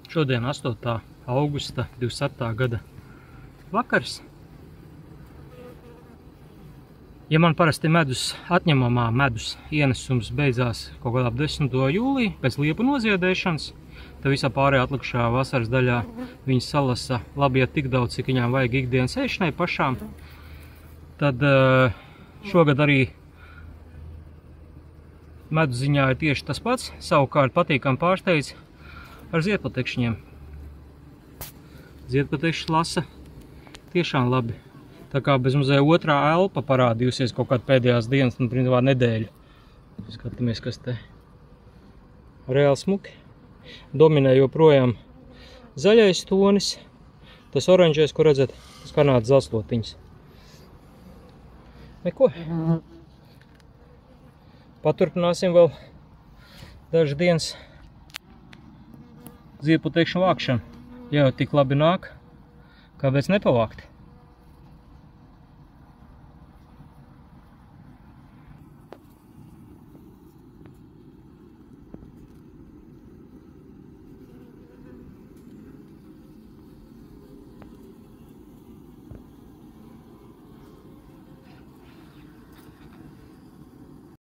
Šodien 8. augusta 27. gada vakars. Ja man parasti atņemamā medus ienesums beidzās kaut kādā ap 10. jūlijā pēc liepu noziedēšanas, tad visā pārējā atlikušā vasaras daļā viņas salasa labi, ja tik daudz, cik viņām vajag ikdienas ēšanai pašām. Tad šogad arī medu ziņā ir tieši tas pats, savukārt patīkam pārsteidz ar ziedpatekšņiem. Ziedpatekšņi lasa tiešām labi. Tā kā bez mazai otrā elpa parādījusies kaut kāda pēdējās dienas, nu, principā nedēļu. Skatāmies, kas te reāli smuki. Dominē joprojām zaļais tonis, tas oranžais, ko redzat, tas kanādas zelslotiņas. Neko. Paturpināsim vēl dažas dienas ziedpatekšņu vākšanu. Ja jau tik labi nāk, kāpēc nepavākt?